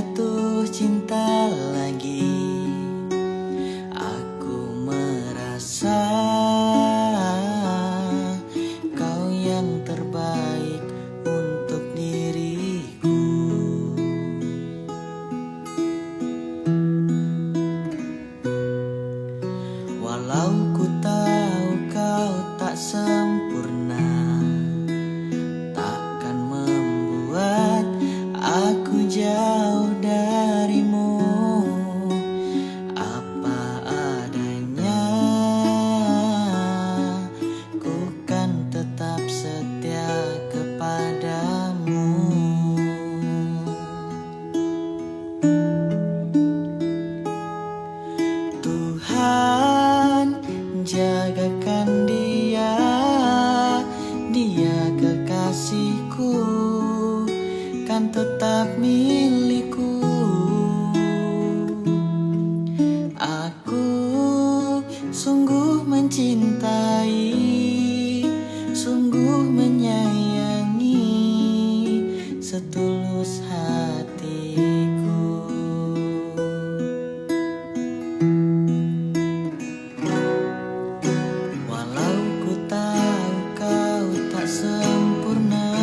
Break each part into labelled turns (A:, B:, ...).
A: jatuh cinta lagi. Aku merasa kau yang terbaik untuk diriku. Walau ku tahu kau tak sempurna, takkan membuat aku jauh darimu. Apa adanya, ku kan tetap setia kepadamu. Tuhan, jagakan dia, dia kekasihku, kan tetap milikku. Aku sungguh mencintai, sungguh menyayangi, setulus hatiku. Walau ku tahu kau tak sempurna,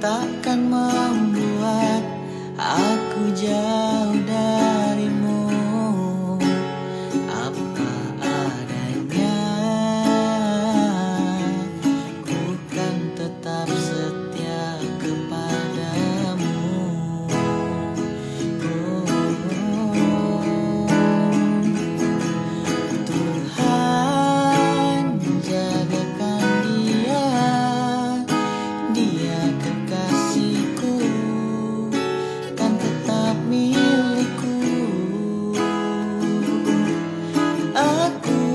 A: takkan membuat aku jauh darimu. Apa adanya, ku kan tetap setia kepadamu. Tuhan, jagakan dia, dia kekasihku, kan tetap milikku. Aku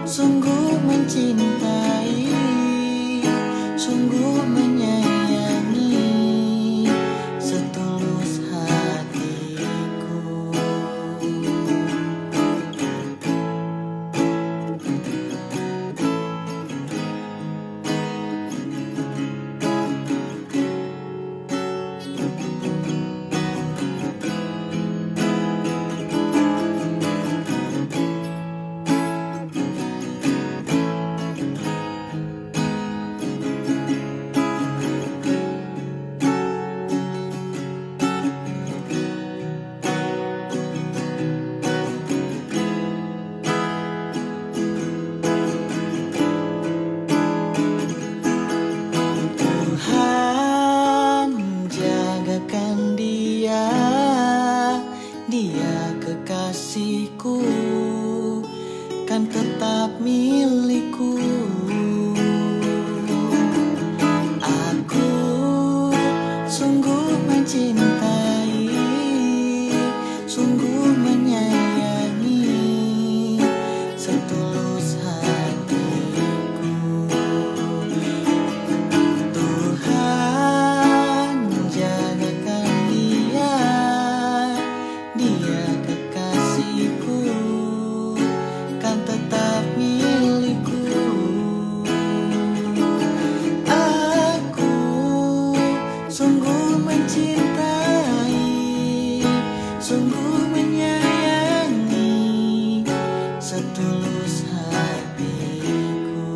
A: sungguh mencintai, sungguh menyayangi, setulus hatiku. Tuhan, jagakan dia, dia kekasihku, kan tetap milikku. Aku sungguh mencintai, sungguh menyayangi, setulus hatiku. Tuhan, jagakan dia, dia kekasihku, kan tetap milikku. Aku sungguh mencintai, sungguh menyayangi, setulus hatiku.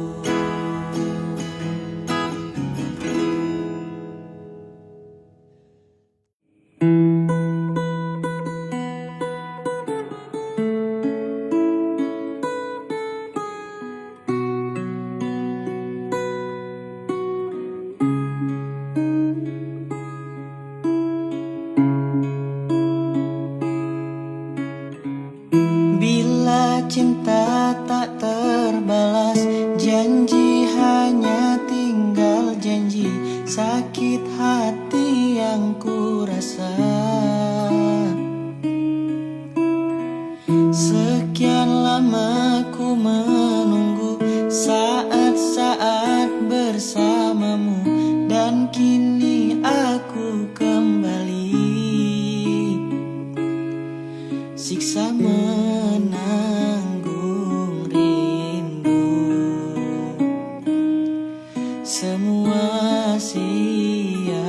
A: Bila cinta tak terbalas, janji hanya tinggal janji, sakit hati yang ku rasa. Sekian lama ku menunggu saat-saat bersamamu, dan kini aku kembali siksa menanggung rindu. Semua sia-sia.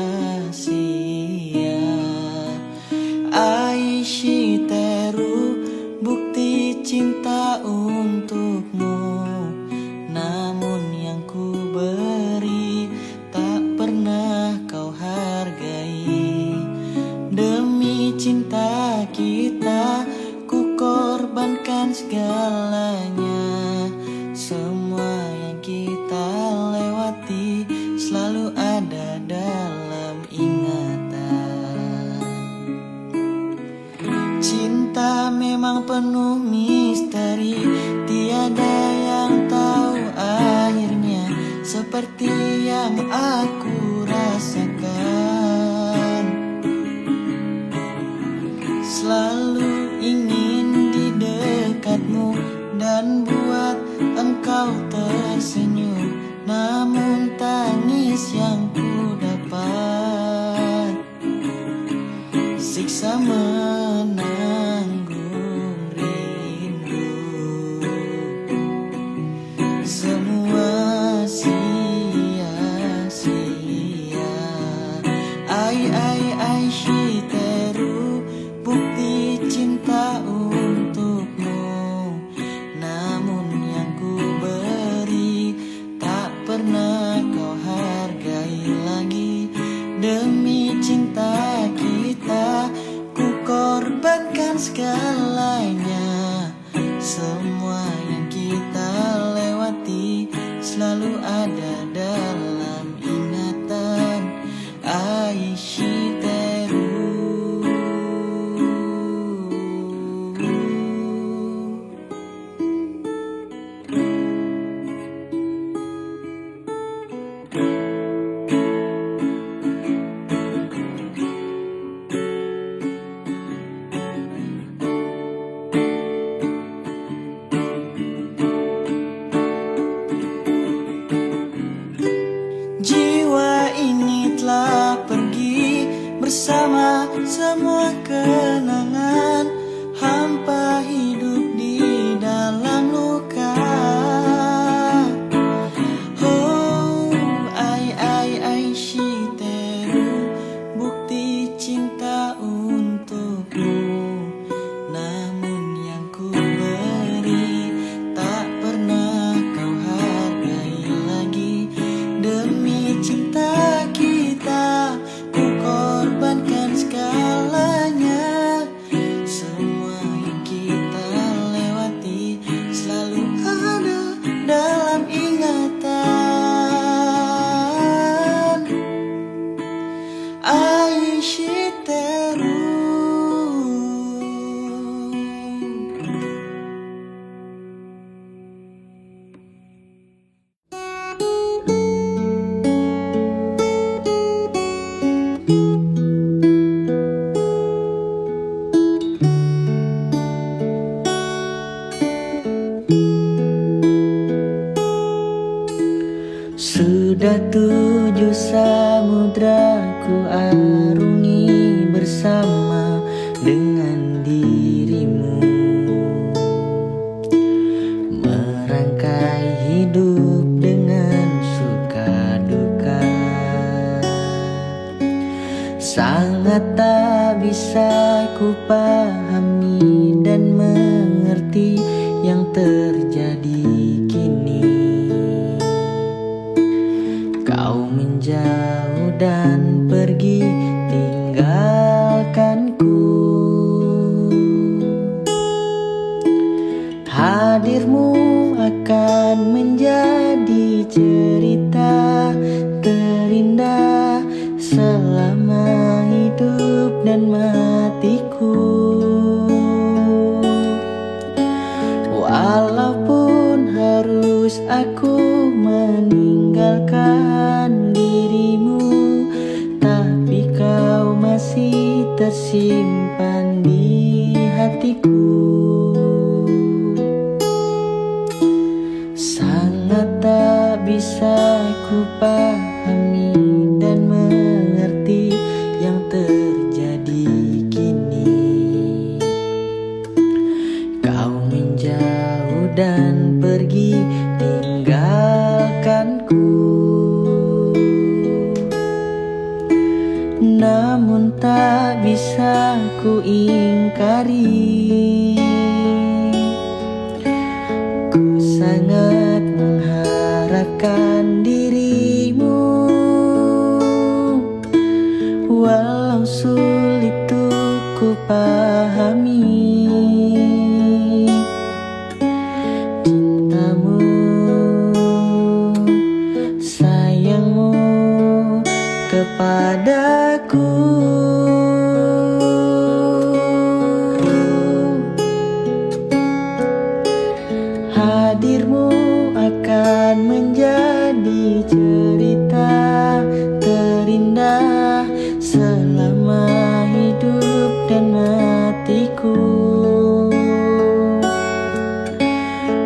A: bisa menanggung rindu. Semua sia-sia. Ai shiteru, bukti cinta untukmu. Namun yang ku beri tak pernah kau hargai lagi. Demi cinta kita, ku korbankan segalanya. Semua yang kita lewati selalu ada dalam ingatan. Aishiteru. Jiwa ini telah pergi bersama semua kenangan, hampa hidup di dalam luka. Oh, ai shiteru, bukti cinta untukmu. Namun yang ku beri tak pernah kau hargai lagi. Demi cinta kita, ku korbankan segalanya. Semua yang kita lewati selalu ada dalam ingatan. Aishiteru. Sudah 7 samudra ku arungi bersama dengan dirimu, merangkai hidup dengan suka duka. Sangat tak bisa ku pahami dan mengerti yang terjadi kini. Kau menjauh dan pergi tinggalkanku. Hadirmu akan menjadi cerita terindah selama hidup dan matiku. Walaupun harus aku meninggalkan dirimu, tapi kau masih tersimpan di hatiku. Sangat tak bisa ku pahami dan mengerti yang terjadi kini. Kau menjauh dan pergi tinggalkanku. Namun tak bisa ku ingkari, ku sangat mengharapkan dirimu. Walau sulit untuk ku pahami cintamu, sayangmu kepadaku. Hadirmu akan menjadi cerita terindah selama hidup dan matiku.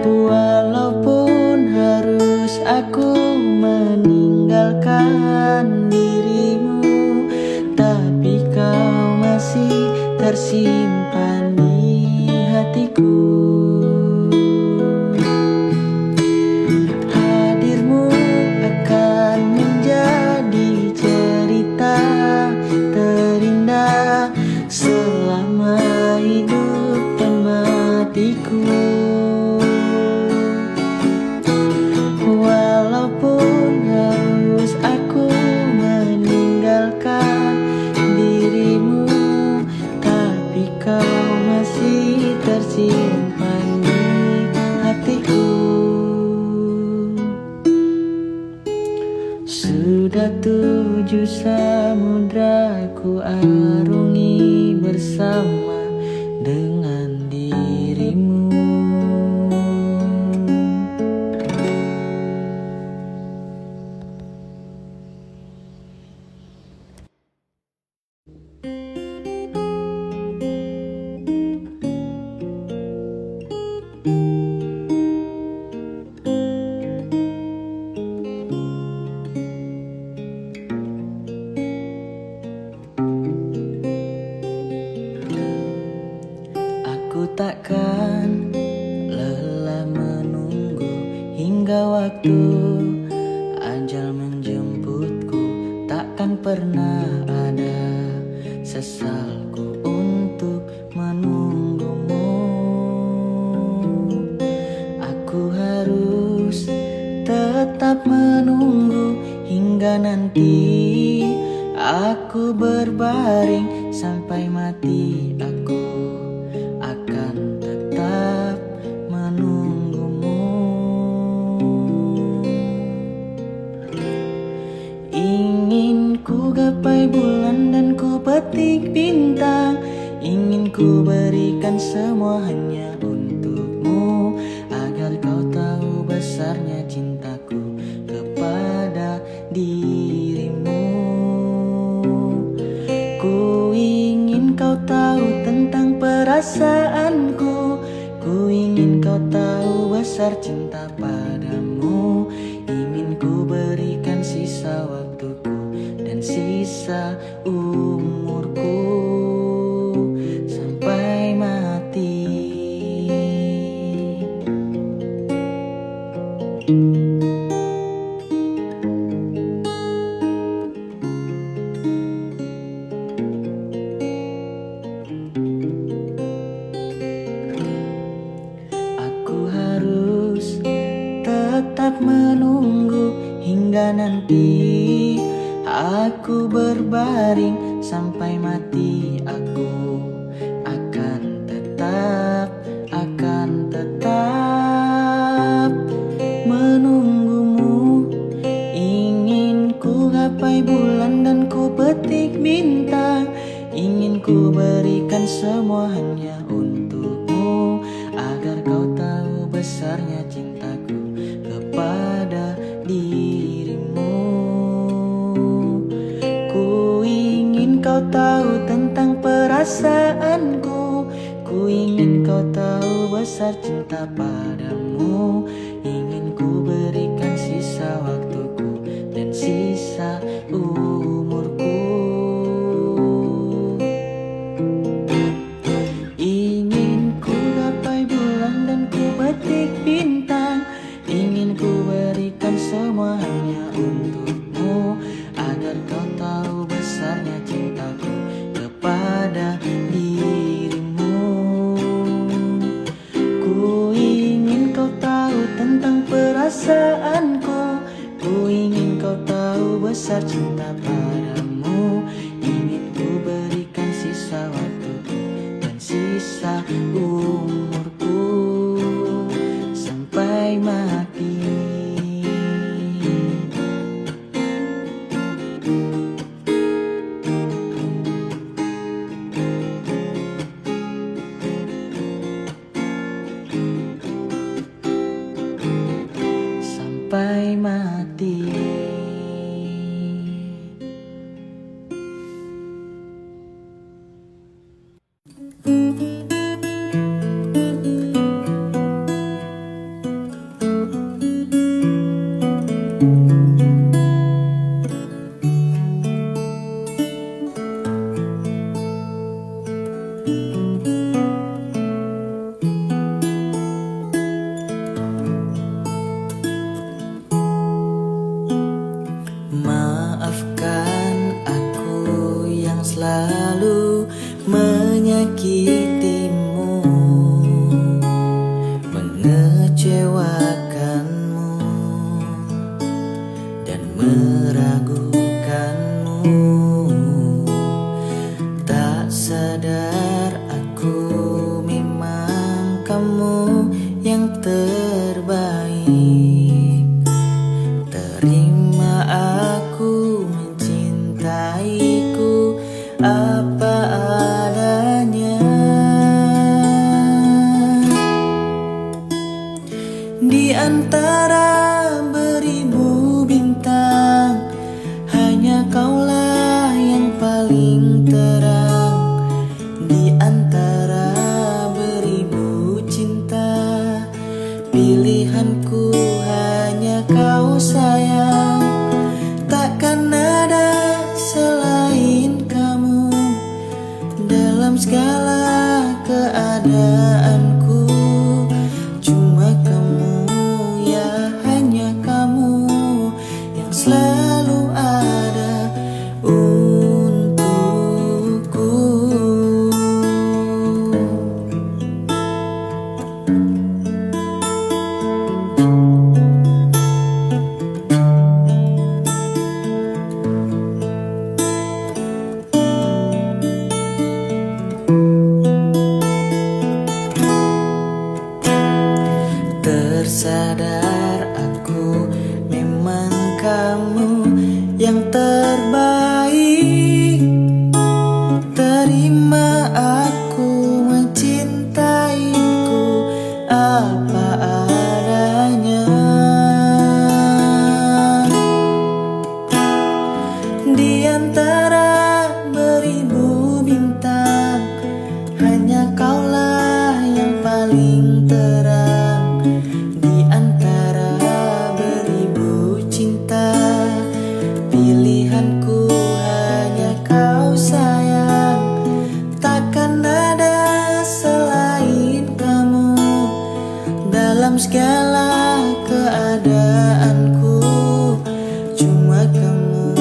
A: Walaupun harus aku meninggalkan dirimu, tapi kau masih tersimpan di hatiku. Hadirmu akan menjadi cerita terindah selama hidup dan matiku. Walaupun harus aku meninggalkan dirimu, tapi kau masih tersimpan di hatiku. Sudah 7 samudra ku arungi bersama dengan dirimu. Aku takkan lelah menunggu hingga waktu ajal menjemputku. Takkan pernah ada sesalku untuk menunggumu. Aku harus tetap menunggu hingga nanti aku berbaring sampai mati. Aku akan tetap menunggumu. Ingin ku gapai bulan dan ku petik bintang. Ingin ku berikan semua hanya untukmu, agar kau tahu besarnya cintaku kepada dirimu. Ku ingin kau tahu tentang perasaanku. Ku ingin kau tahu besar cinta padamu. Ingin ku berikan sisa waktuku dan sisa umurku sampai mati. Harus tetap menunggu hingga nanti aku berbaring sampai mati. Aku akan tetap menunggumu. Ingin ku gapai bulan dan ku petik bintang. Ingin ku berikan semua hanya untukmu, agar kau tahu besarnya cintaku kepada dirimu. Ku ingin kau tahu tentang perasaanku. Ku ingin kau tahu besar cinta padamu. Ingin ku berikan sisa waktuku dan sisa umurku. Ingin ku gapai bulan dan ku petik bintang. Ingin ku berikan semua hanya untukmu, agar kau tahu besarnya cintaku kepada dirimu. Ku ingin kau tahu tentang perasaan menyakitimu, mengecewakanmu, dan meragukanmu. Tak sadar aku memang kamu yang terbaik. Terima aku mencintaiku apa adanya. Di antara beribu bintang, hanya kaulah yang paling terang. Di antara beribu cinta, pilihanku hanya kau sayang. Takkan ada selain kamu dalam segala keadaanku. Cuma kamu, ya hanya kamu yang selalu ada untukku. Tersadar aku memang kamu yang terbaik. Terima aku mencintaiku apa adanya. Di antara beribu bintang, hanya kaulah yang paling terang. Di antara beribu cinta, pilihanku hanya kau sayang. Takkan ada selain kamu dalam segala keadaanku. Cuma kamu,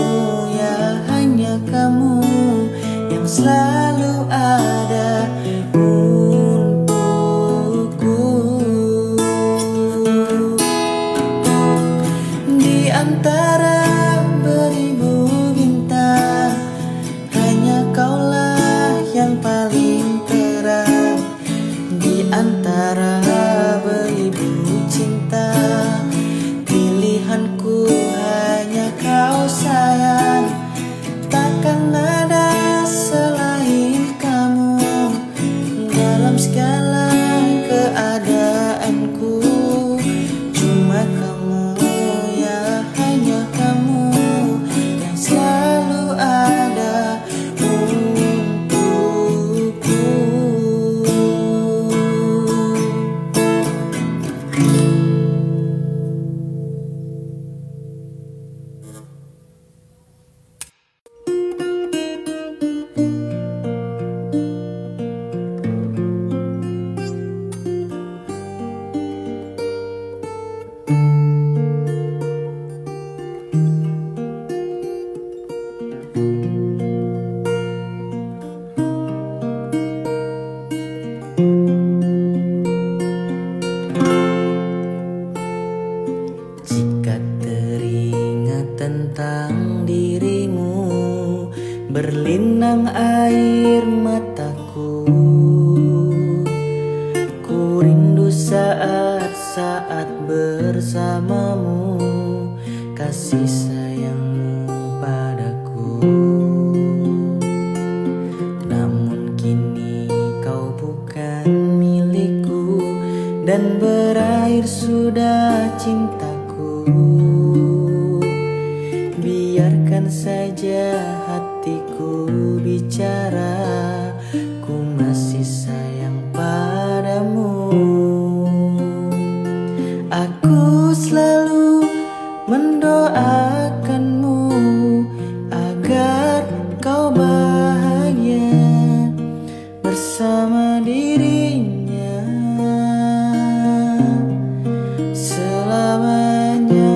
A: ya hanya kamu yang selalu ada untukku. Di antara beribu bintang, hanya kaulah yang paling terang. Di antara beribu cinta, pilihanku hanya kau sayang. Takkan ada selain kamu dalam segala keadaanku. Cuma kamu, ya hanya kamu yang selalu ada untukku. Jika teringat tentang dirimu, berlinang air mataku. Ku rindu saat-saat bersamamu, kasih sayangmu padaku. Namun kini kau bukan milikku, dan berakhir sudah cintaku. Biarkan saja hatiku bicara, ku masih sayang padamu. Aku selalu mendoakanmu agar kau bahagia bersama dirinya selamanya.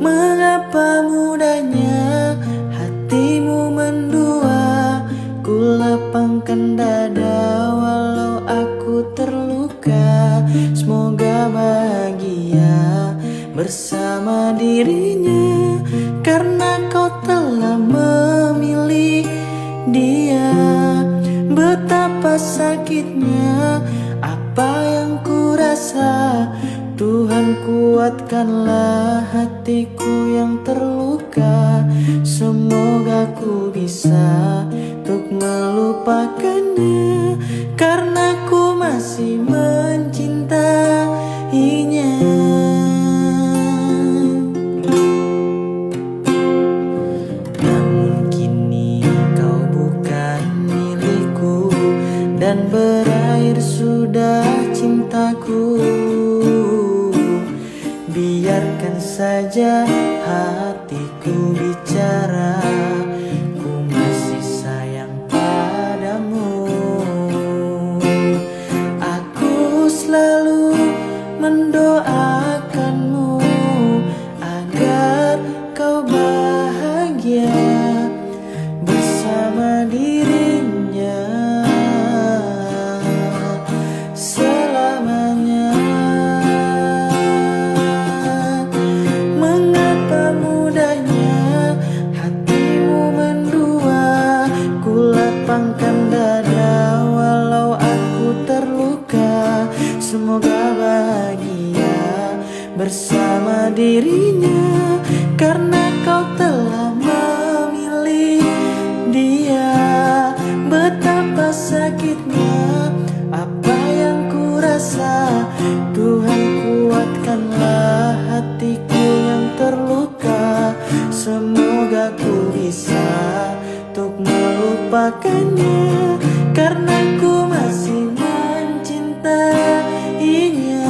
A: Mengapa mudahnya hatimu bersama dirinya, karena kau telah memilih dia. Betapa sakitnya apa yang ku rasa, Tuhan kuatkanlah hatiku yang terluka. Semoga ku bisa untuk melupakannya, karena ku masih mencintainya. Namun kini kau bukan milikku, dan berakhir sudah cintaku. Biarkan saja hatiku bicara, ku masih sayang padamu. Aku selalu mendoakanmu agar kau bahagia bersama dirinya selamanya. Mengapa mudahnya hatimu mendua, ku lapangkan dada walau aku terluka. Semoga bahagia bersama dirinya, karena kau telah memilih dia. Betapa sakitnya apa yang ku rasa, Tuhan kuatkanlah hatiku yang terluka. Semoga ku bisa untuk melupakannya, karena ku masih mencintainya.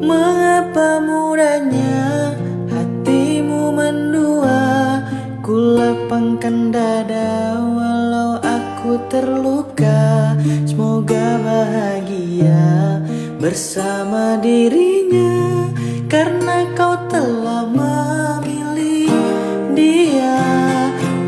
A: Mengapa mudahnya hatimu mendua, ku lapangkan dada walau aku terluka. Semoga bahagia bersama dirinya, karena kau telah memilih dia.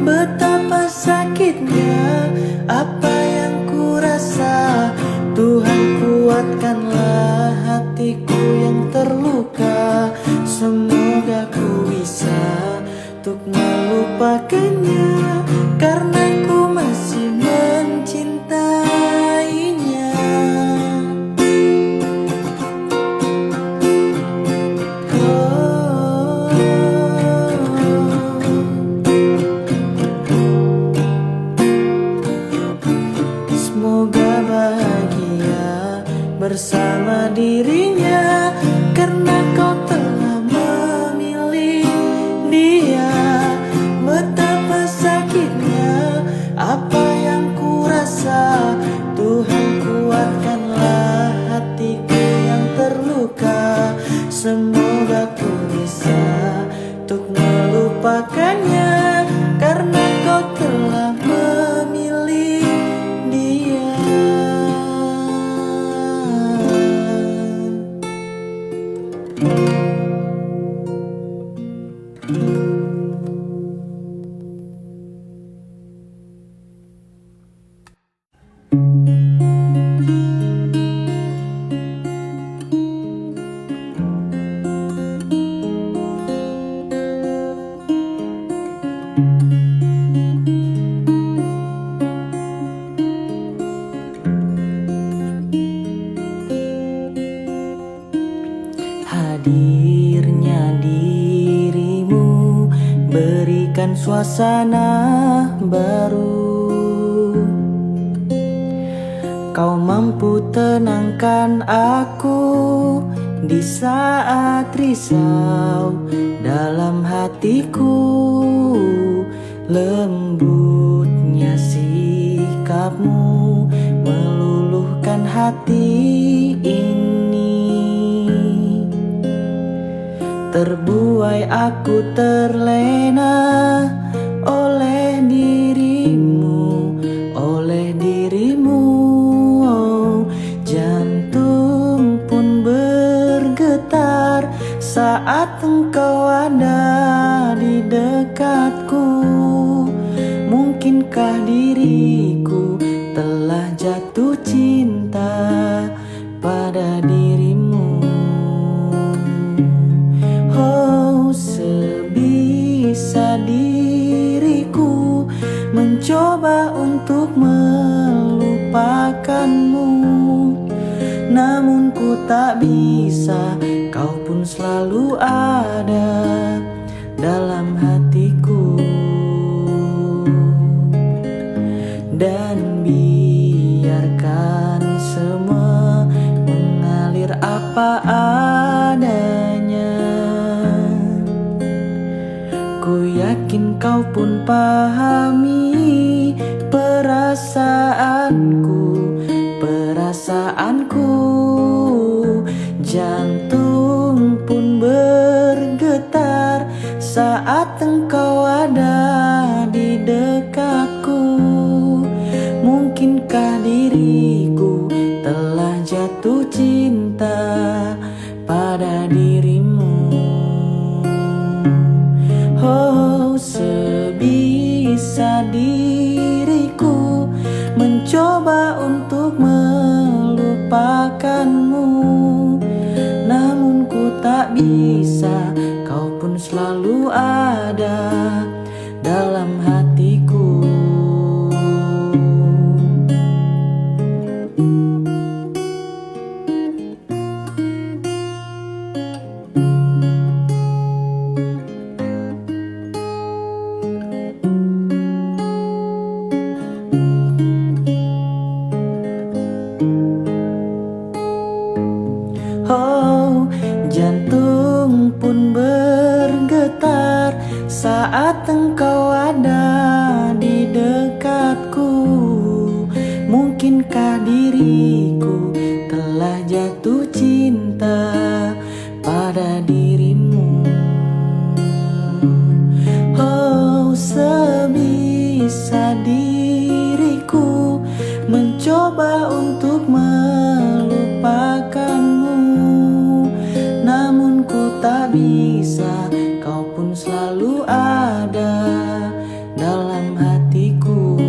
A: Betapa sakitnya apa yang ku rasa, Tuhan kuatkanlah hatiku yang terluka. Semoga ku bisa untuk melupakannya, karena ku masih mencintainya. Oh, semoga bahagia bersama dirinya, karena kau telah memilih dia. Betapa sakitnya apa yang ku rasa, Tuhan kuatkanlah hatiku yang terluka. Semoga ku bisa untuk melupakannya, karena kau telah memilih dia. Hadirnya dirimu berikan suasana baru. Kau mampu tenangkan aku di saat risau dalam hatiku. Lembutnya sikapmu meluluhkan hati ini. Terbuai aku terlena oleh saat engkau ada di dekatku. Mungkinkah diriku telah jatuh cinta pada dirimu? Oh, sebisa diriku mencoba untuk melupakanmu, namun ku tak bisa. Kau pun selalu ada dalam hatiku. Dan biarkan semua mengalir apa adanya. Ku yakin kau pun pahami perasaanku. Jantung pun bergetar saat engkau ada di dekatku. Mungkinkah diriku telah jatuh cinta pada dirimu? Oh, sebisa diriku mencoba untuk melupakanmu, namun ku tak bisa. Kau pun selalu ada dalam hatiku. Oh, jantung pun bergetar saat engkau ada di dekatku. Mungkinkah diriku telah jatuh cinta pada dirimu? Oh, sebisa diriku mencoba untuk melupakanmu, namun ku tak bisa. Kau pun selalu ada dalam hatiku.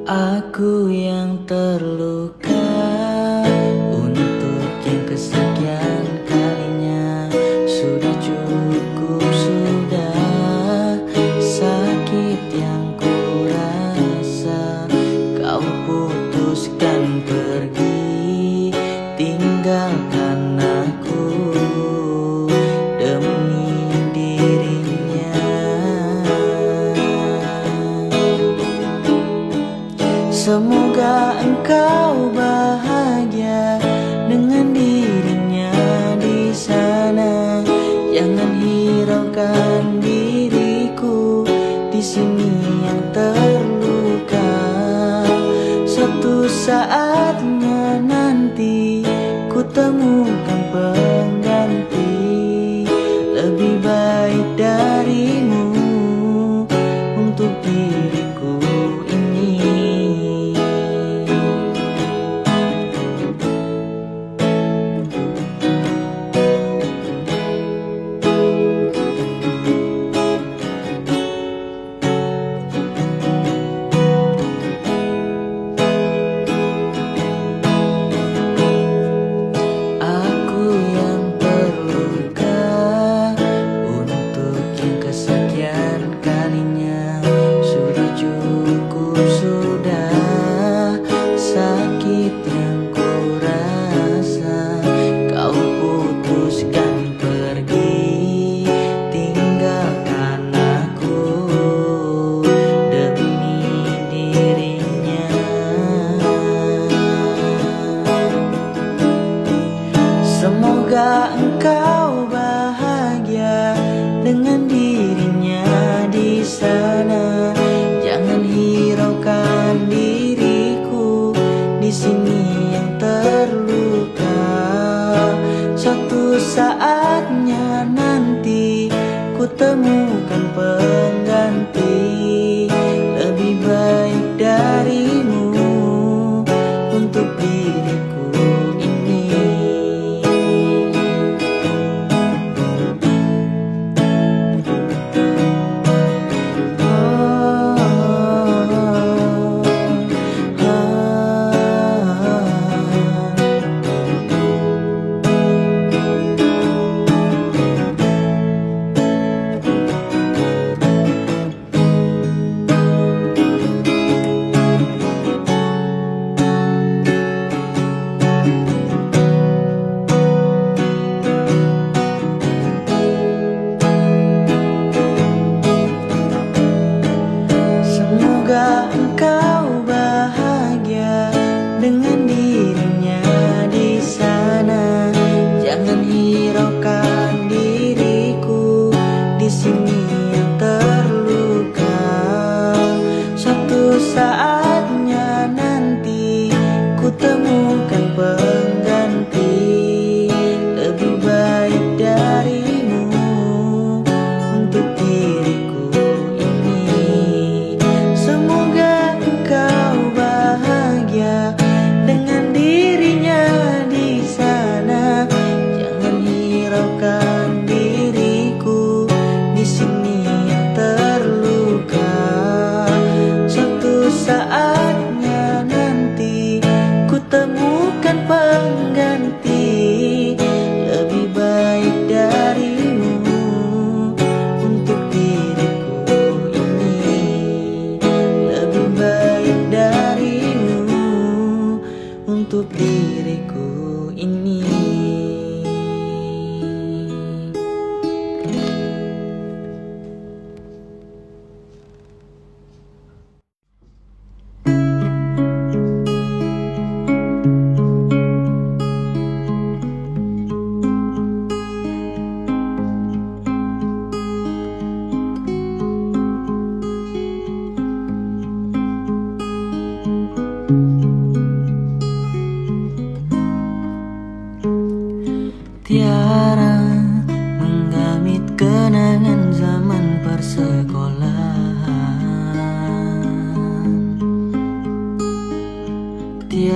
A: Aku yang terluka untuk yang kesekian kalinya. Sudah cukup, sudah sakit yang ku rasa. Kau putuskan pergi, tinggalkan aku demi dirinya. Semoga engkau bahagia dengan dirinya di sana. Jangan hiraukan diriku di sini yang terluka. Suatu saatnya nanti ku temukan pengganti lebih baik darimu untuk diriku ini.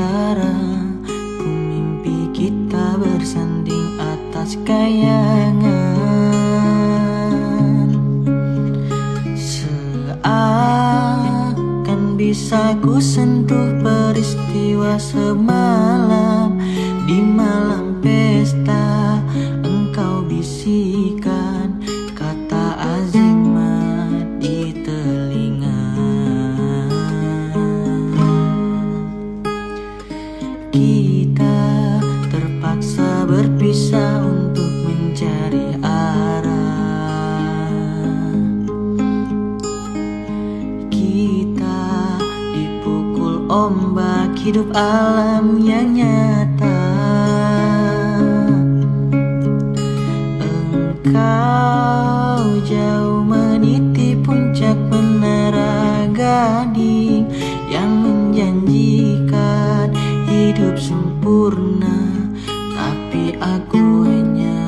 A: Tiara, ku mimpi kita bersanding atas kayangan. Seakan bisa ku sentuh peristiwa semalam. Di malam pesta engkau bisikan kata azimat di telinga. Kita terpaksa berpisah untuk mencari arah. Kita dipukul ombak hidup alam yang nyata. Engkau jauh meniti puncak menara Gading yang menjanjikan hidup sempurna, tapi aku hanya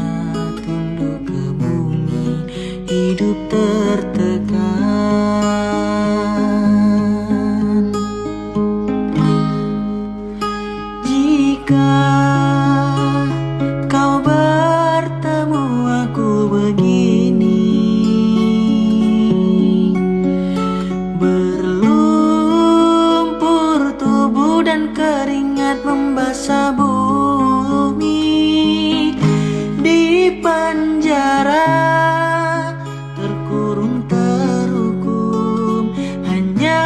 A: tunduk ke bumi, hidup tertekan. Jika kau bertemu aku begini, berlumpur tubuh dan keringat membasah bumi, di penjara terkurung terhukum, hanya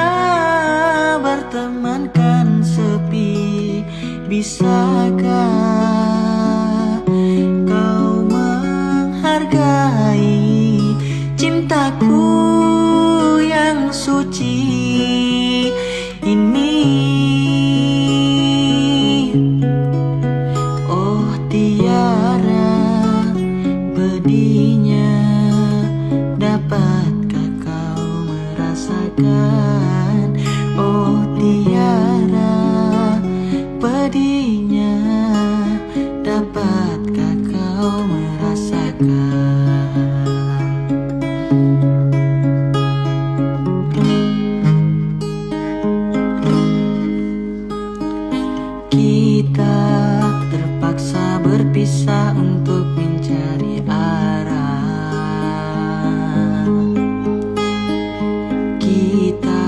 A: bertemankan sepi. Bisakah kau menghargai cintaku yang suci ini? Oh Tiara, pedihnya, dapatkah kau merasakan? Oh Tiara, pedihnya, dapatkah kau merasakan? Kita terpaksa berpisah untuk mencari arah. Kita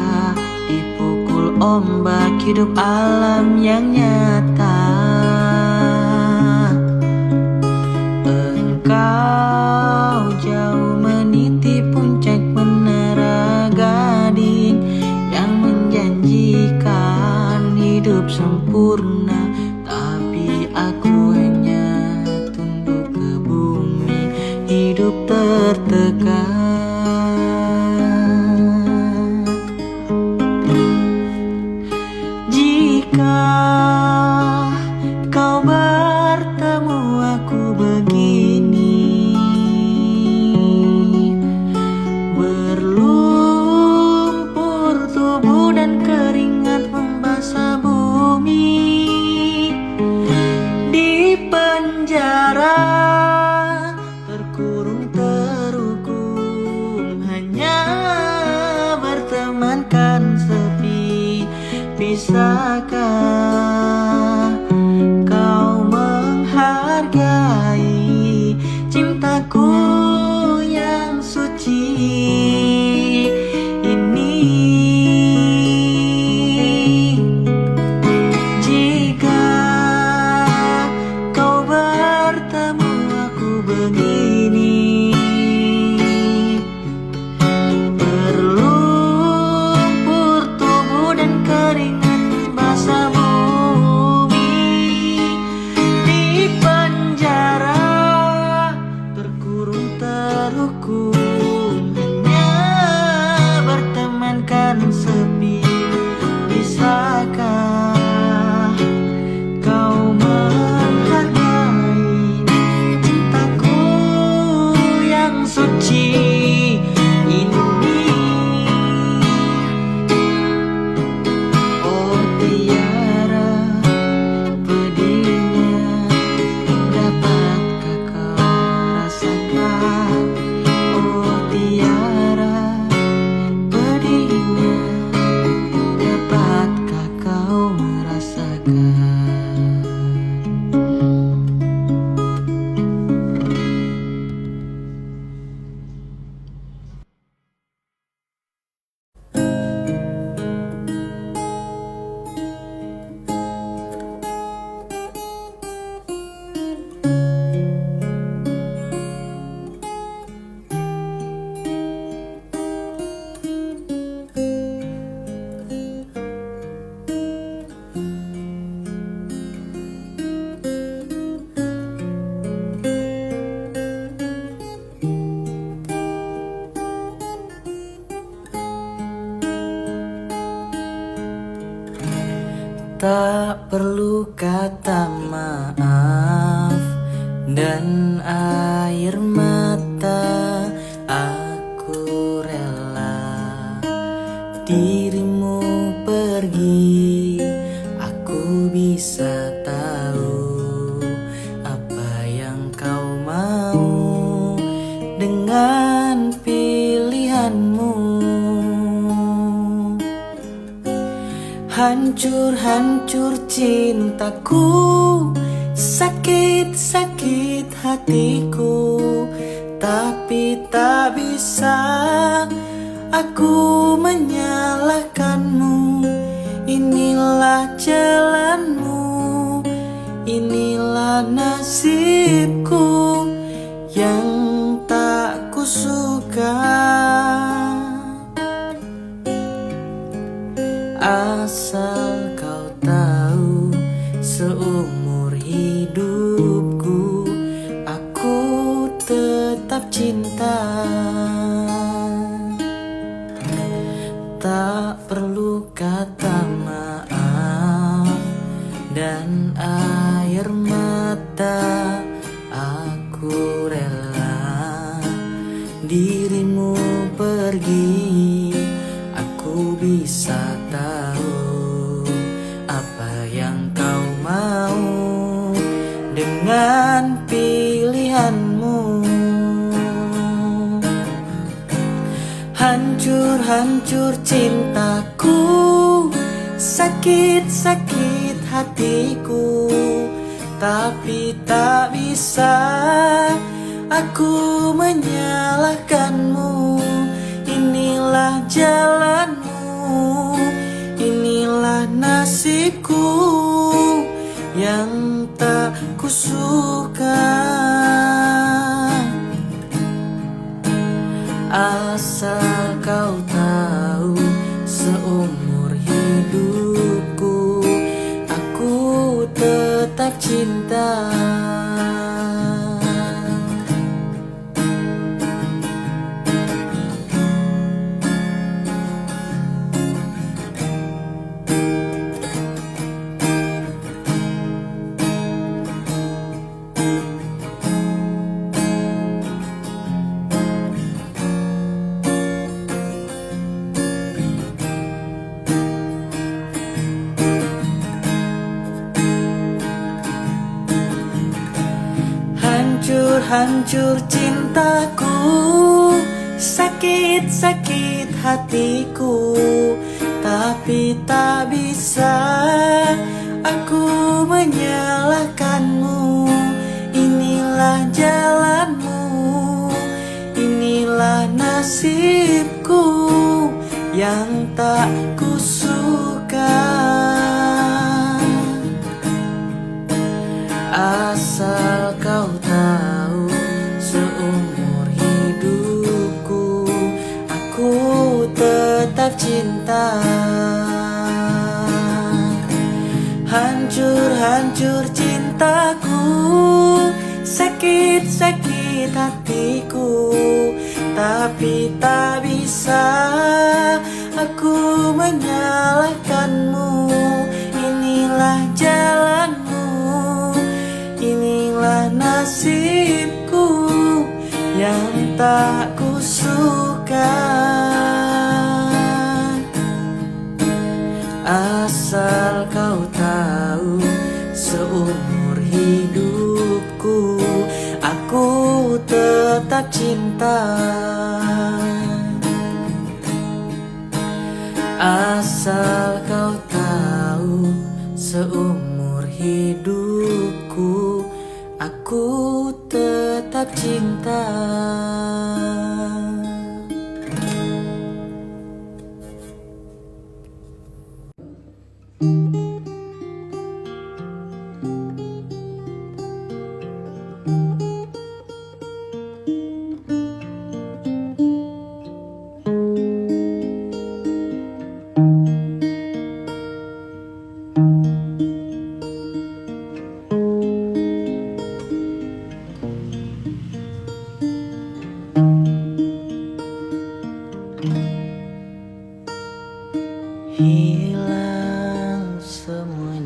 A: dipukul ombak hidup alam yang nyata. Engkau jauh meniti puncak menara Gading yang menjanjikan hidup sempurna, tapi aku hanya tunduk ke bumi, hidup tertekan. Jika kau bertemu aku begini, berlumpur tubuh dan keringat membasah bumi, di penjara terkurung terhukum, hanya bertemankan sepi. Bisakah kau menghargai cintaku yang suci ini? Jika kau bertemu aku begini, berlumpur tubuh dan keringat basah bumi, di penjara terkurung terhukum, hanya bertemankan sepi. Bisakah kau menghargai cintaku yang suci ini? Oh Tiara, pedihnya, dapatkah kau rasakan? Oh Tiara, pedihnya, dapatkah kau merasakan? Tak perlu kata maaf dan air mata. Aku rela dirimu pergi. Aku bisa tahu apa yang kau mau dengan pilihanmu. Hancur-hancur cintaku, sakit-sakit hatiku, tapi tak bisa aku menyalahkanmu. Inilah jalanmu, inilah nasibku yang tak kusuka. Asal kau tahu, seumur hidupku aku tetap cinta. Tak perlu kata maaf dan air mata. Aku rela dirimu pergi. Aku bisa tahu apa yang kau mau dengan pilihanmu. Hancur-hancur cintaku, sakit-sakit hatiku, tapi tak bisa aku menyalahkanmu. Inilah jalanmu, inilah nasibku yang tak kusuka. Asal kau tahu, seumur hidupku aku tetap cinta. Hancur-hancur cintaku, sakit-sakit hatiku, tapi tak bisa aku menyalahkanmu. Inilah jalanmu, inilah nasibku yang tak kusuka. Asal kau tahu, seumur hidupku aku tetap cinta. Hancur-hancur cintaku, sakit-sakit hatiku, tapi tak bisa aku menyalahkanmu. Inilah jalanmu, inilah nasibku yang tak kusuka. Asal kau tahu, seumur hidupku aku tetap cinta. Asal kau tahu, seumur hidupku aku tetap cinta. Hilang semuanya.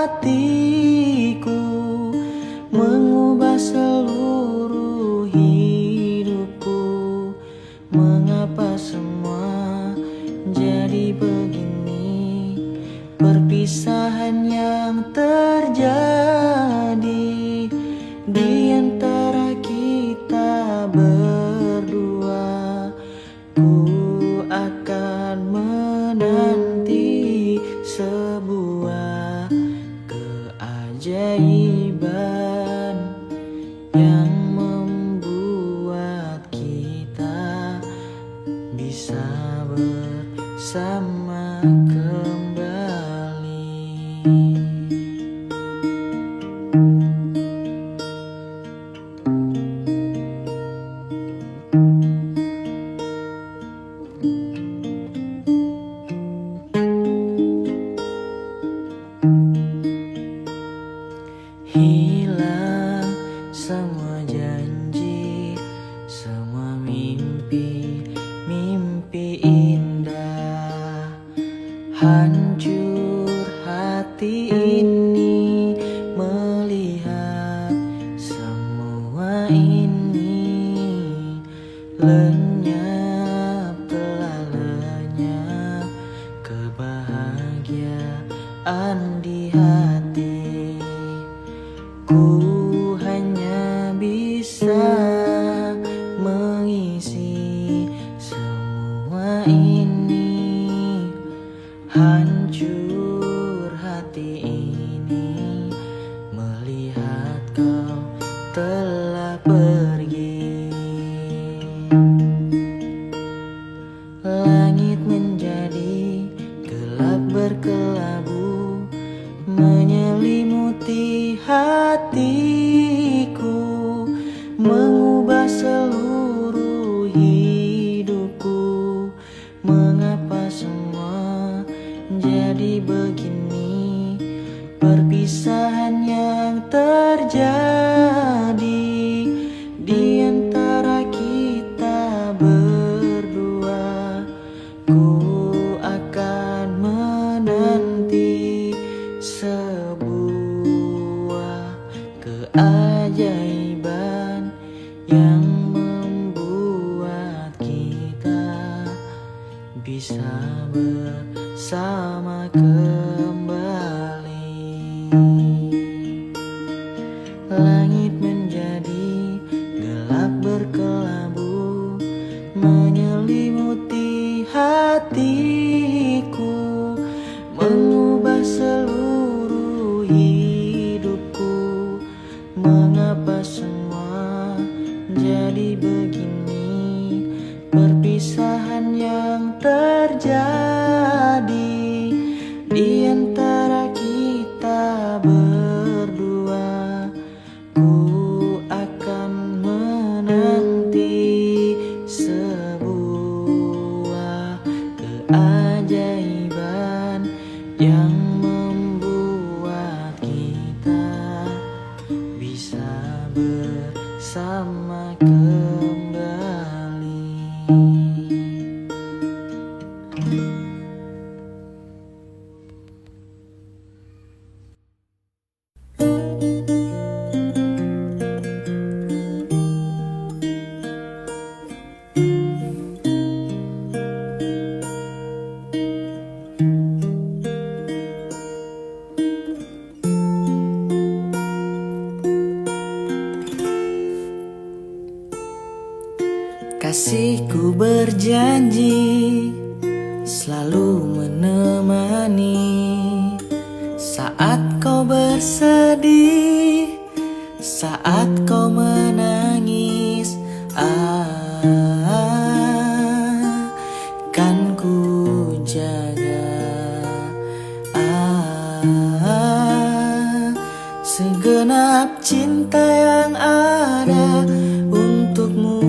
A: hatiku, mengubah seluruh hidupku. Mengapa semua jadi begini? Perpisahan yang terjadi di antara kita berdua. Ku akan menanti sebuah keajaiban yang membuat kita bisa bersama kembali. Hilang semua janji, semua mimpi, mimpi indah. Hancur hati ini melihat semua ini. Lenyap, telah lenyap kebahagiaan di hati. Ku hanya bisa mengisi semua ini. Hancur hati ini melihat kau telah pergi. Langit menjadi gelap berkelabu, menyelimuti hatiku, mengubah seluruh hidupku. Mengapa semua jadi begini? Perpisahan yang terjadi di antara kita berdua. Ku akan menanti sebuah keajaiban yang membuat kita bisa bersama kembali. Langit menjadi gelap berkelabu, menyelimuti hatiku, mengubah seluruh hidupku. Mengapa semua jadi begini? Perpisahan yang terjadi di antara kita berdua. Ku akan menanti sebuah keajaiban yang membuat kita bisa bersama kembali. Kasihku berjanji selalu menemani saat kau bersedih, saat kau menangis. Kan ku jaga segenap cinta yang ada untukmu.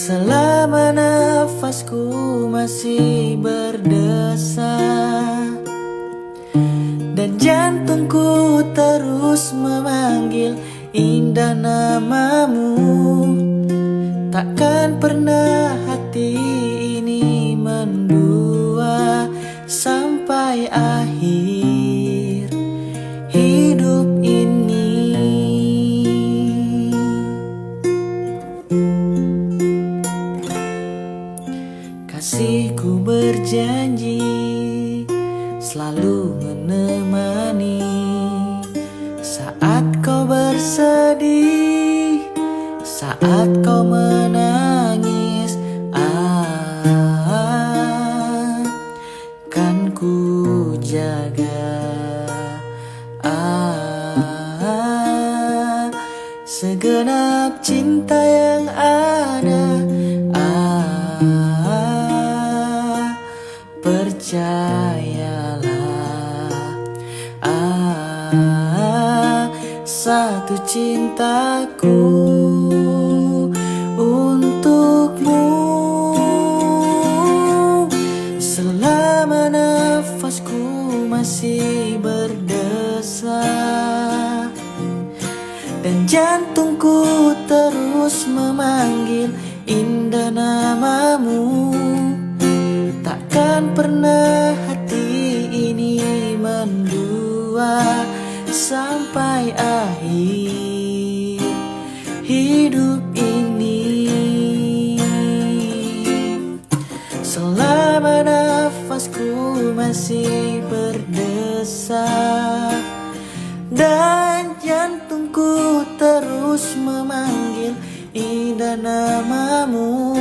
A: Selama nafasku masih berdesa dan jantungku terus memanggil indah namamu, takkan pernah hati ini Kasihku berjanji selalu menemani saat kau bersedih, saat kau menangis. Kan ku jaga segenap cinta yang ada. Percayalah, satu cintaku untukmu. Selama nafasku masih berdesah dan jantungku terus memanggil indah namamu, takkan pernah hati ini mendua sampai akhir hidup ini. Selama nafasku masih berdesah dan jantungku terus memanggil indah namamu,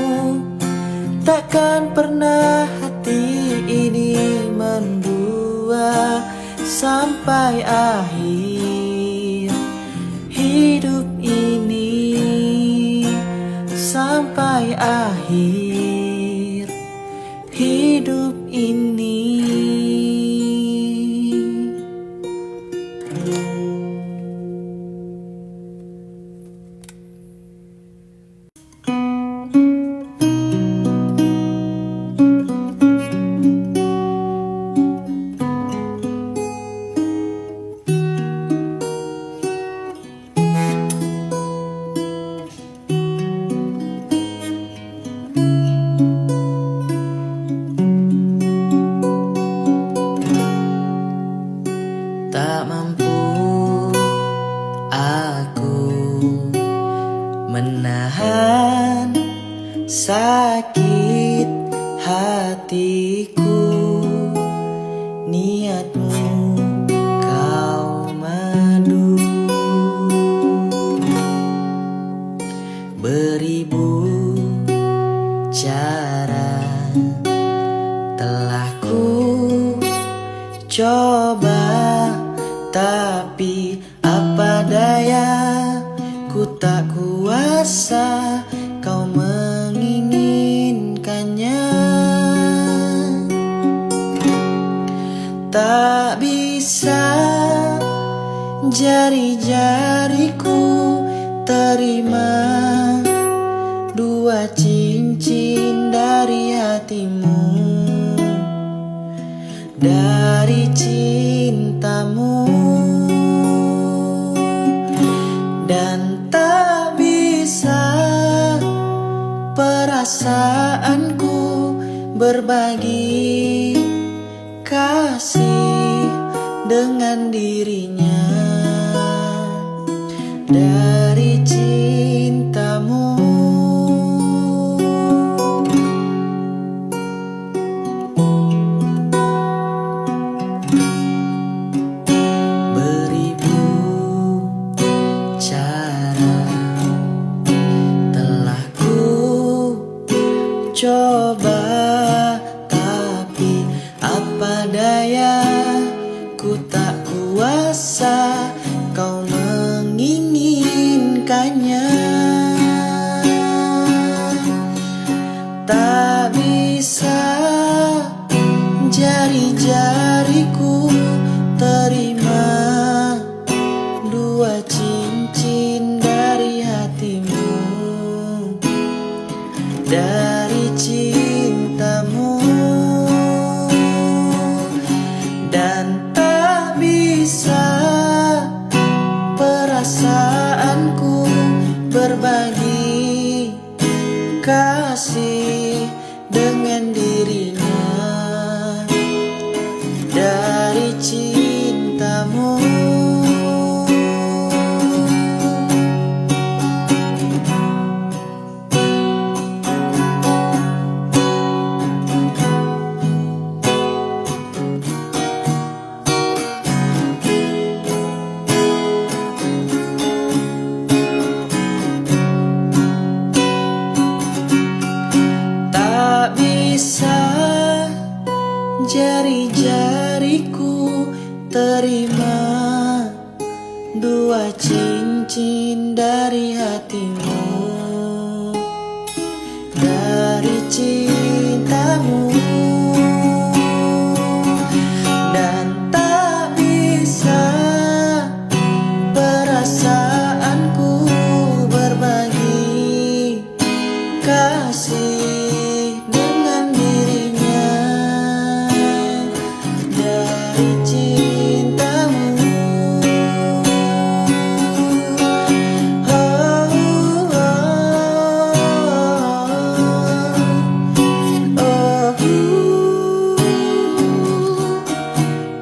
A: takkan pernah hati ini mendua sampai akhir hidup ini, sampai akhir hidup ini. Tak mampu aku menahan sakit hatiku, niatmu kau madu. Beribu cara telah ku coba, tapi apa daya, ku tak kuasa kau menginginkannya. Tak bisa jari-jariku terima dua cincin dari hatimu, dari cintamu. Dan tak bisa perasaanku berbagi kasih dengan dirinya, dari cintamu. Coba, tapi apa daya, ku tak kuasa kau menginginkannya. Tak bisa jari-jariku terima dua cincin dari hatimu, dari cintamu. Dan tak bisa perasaanku berbagi kasih dengan dirinya, dari cintamu. Jari-jariku terima dua cincin dari hatimu, dari cintamu, dan tak bisa perasaanku berbagi kasih dengan dirinya, dari cintamu.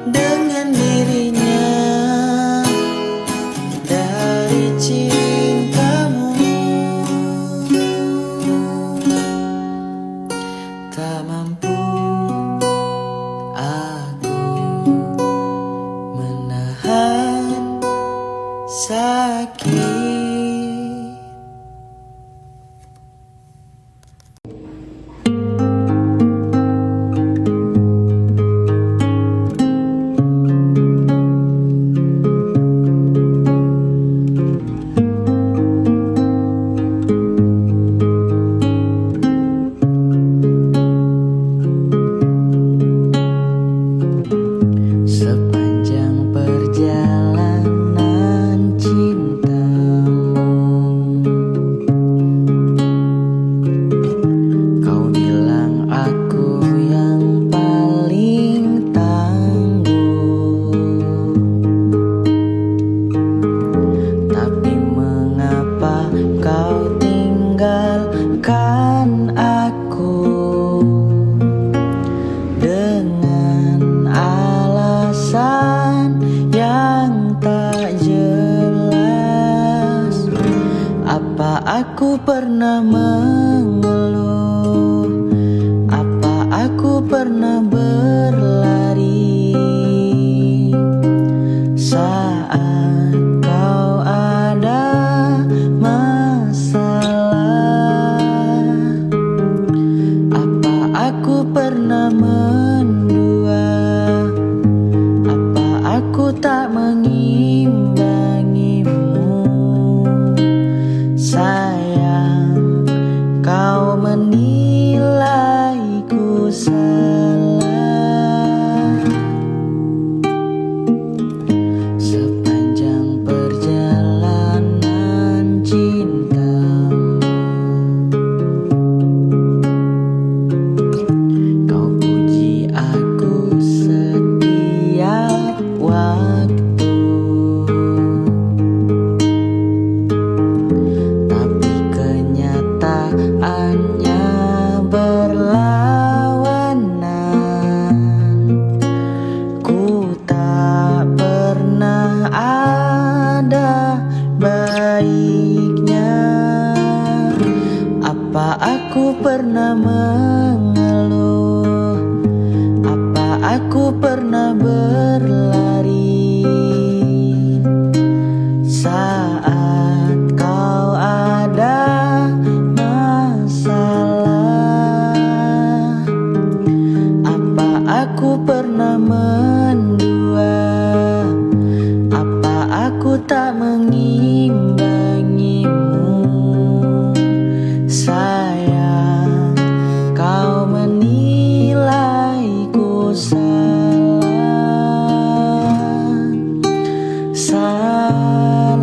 A: Dengan dirinya, dari cintamu. Tak mampu aku menahan sakit. Sepanjang perjalanan cintamu, kau bilang aku yang paling tangguh. Tapi mengapa kau tinggalkan aku dengan alasan yang tak jelas? Apa aku pernah mengeluh? Apa aku pernah berlari saat kau ada masalah? Apa aku pernah mendua? Apa aku tak mengimbangimu? Sayang, kau menilaiku salah. Sepanjang perjalanan cintamu, kau puji aku setiap waktu, tapi kenyataannya berlawanan. Ku tak pernah ada baiknya. Apa aku pernah mengeluh? Apa aku pernah berlari saat kau ada masalah? Apa aku pernah mendua? Apa aku tak mengimbangimu? Sayang, kau menilaiku salah. Salah,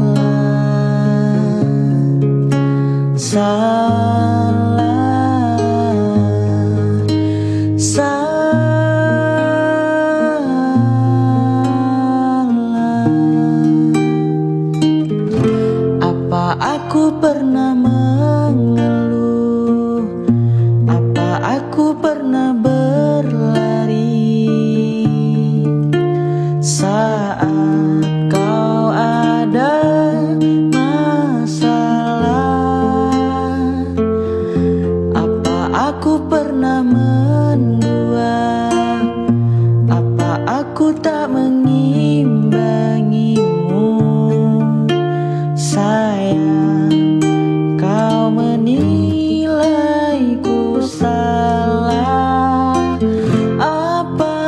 A: salah, salah. Apa aku pernah mengeluh? Apa aku pernah berlari saat kau ada masalah? Apa aku pernah mendua? Apa aku tak mengimbangimu? Sayang, kau menilaiku salah. Apa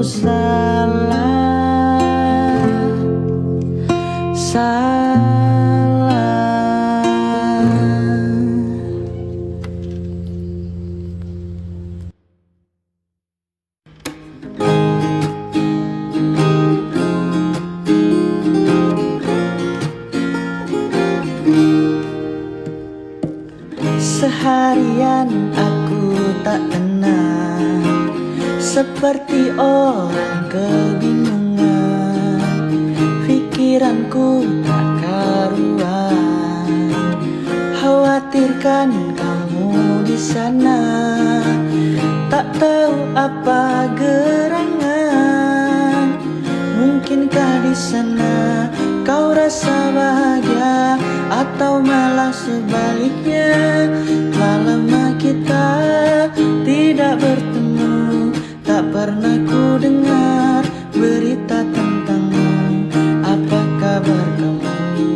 A: salah. Seharian aku tak tenang, seperti orang kebingungan. Pikiranku tak karuan, khawatirkan kamu di sana. Tak tahu apa gerangan, mungkinkah di sana kau rasa bahagia, atau malah sebaliknya. Telah lama kita tidak bertemu, tak pernah ku dengar berita tentangmu. Apa kabar kamu,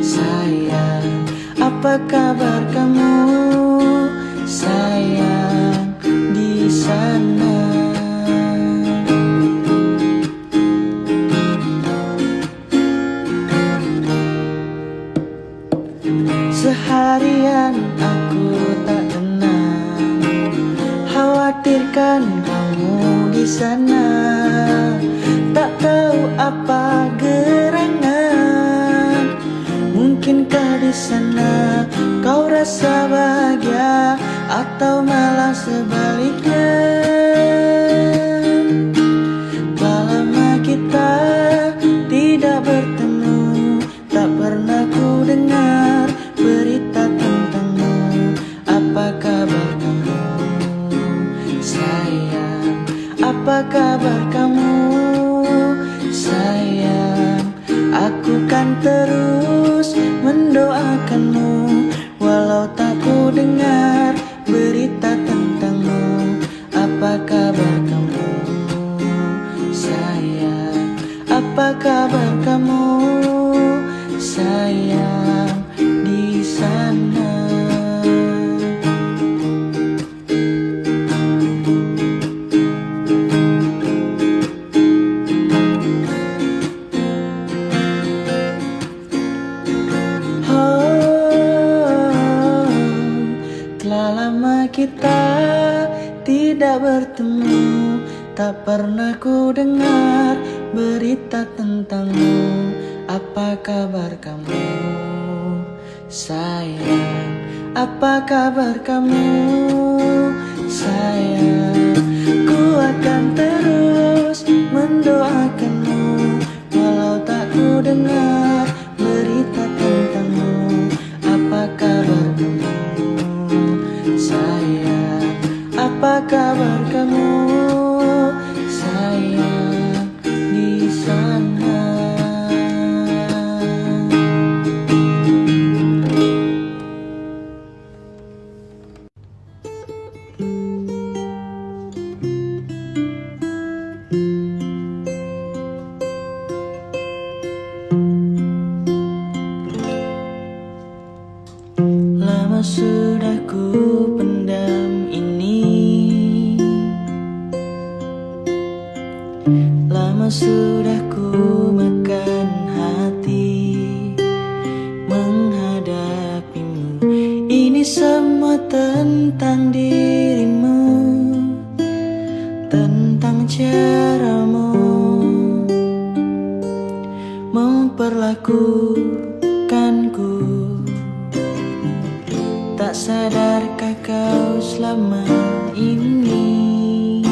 A: sayang? Apa kabar kamu, sayang, di sana? Seharian aku tak tenang, khawatirkan kamu di sana. Tak tahu apa gerangan, mungkinkah di sana kau rasa bahagia, atau malah sebaliknya. Telah lama kita tidak bertemu, tak pernah ku dengar berita tentangmu. Apa kabar kamu, sayang? Apa kabar kamu, sayang? Aku kan terus mendoakanmu, walau tak ku dengar berita tentangmu. Apa kabar kamu, sayang? Apa kabar kamu, sayang, di sana? Telah lama kita tidak bertemu, tak pernah ku dengar berita tentangmu. Apa kabar kamu, sayang? Apa kabar kamu, sayang? Ku akan terus mendoakanmu, walau tak ku dengar berita tentangmu. Apa kabar kamu, sayang? Apa kabar kamu, sayang, di sana? Lama sudah ku pendam ini, lama sudah ku makan hati menghadapimu. Ini semua tentang dirimu, tentang caramu memperlakukanku. Tak sadarkah kau selama ini,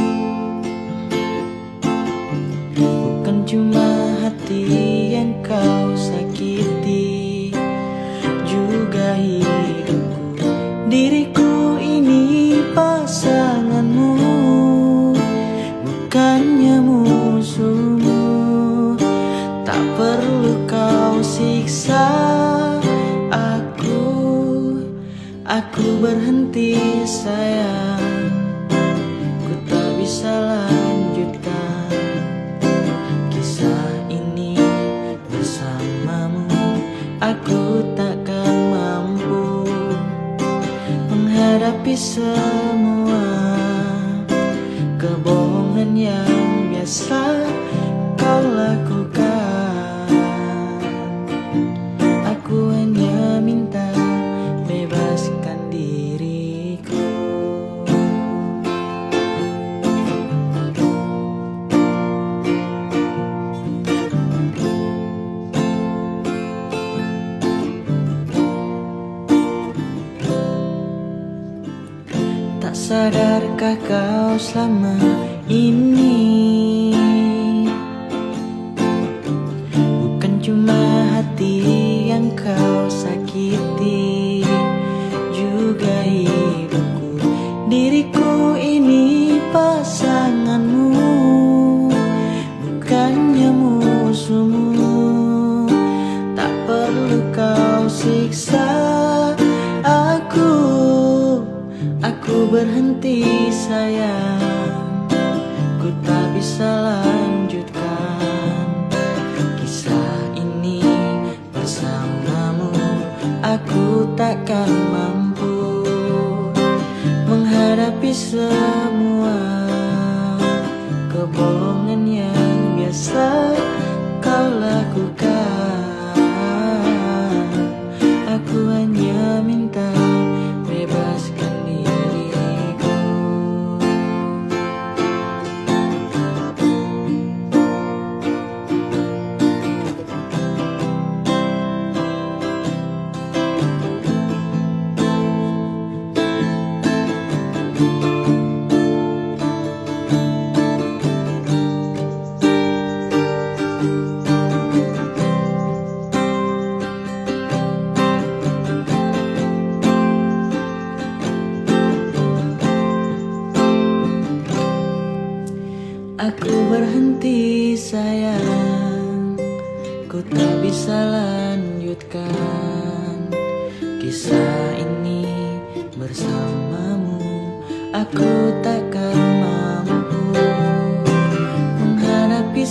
A: bukan cuma hati yang kau sakiti, juga hidupku. Diriku ini pasanganmu, bukannya musuhmu. Tak perlu kau siksa aku berhenti sayang. Ku tak bisa lanjutkan kisah ini bersamamu. Aku takkan mampu menghadapi semua kebohongan kebohongan yang biasa kau lakukan. Aku hanya minta bebaskan diriku. Tak sadarkah kau selama ini bukan cuma hati yang kau sakiti, juga hidupku, diriku ini pasanganmu, bukannya musuhmu. Tak perlu kau siksa aku berhenti sayang. Ku tak bisa lanjutkan kisah ini bersamamu. Aku takkan mampu menghadapi semua kebohongan yang biasa kau lakukan. Aku hanya minta bebaskan diriku. Aku berhenti sayang, ku tak bisa lanjutkan kisah ini bersamamu. Aku takkan mampu menghadapi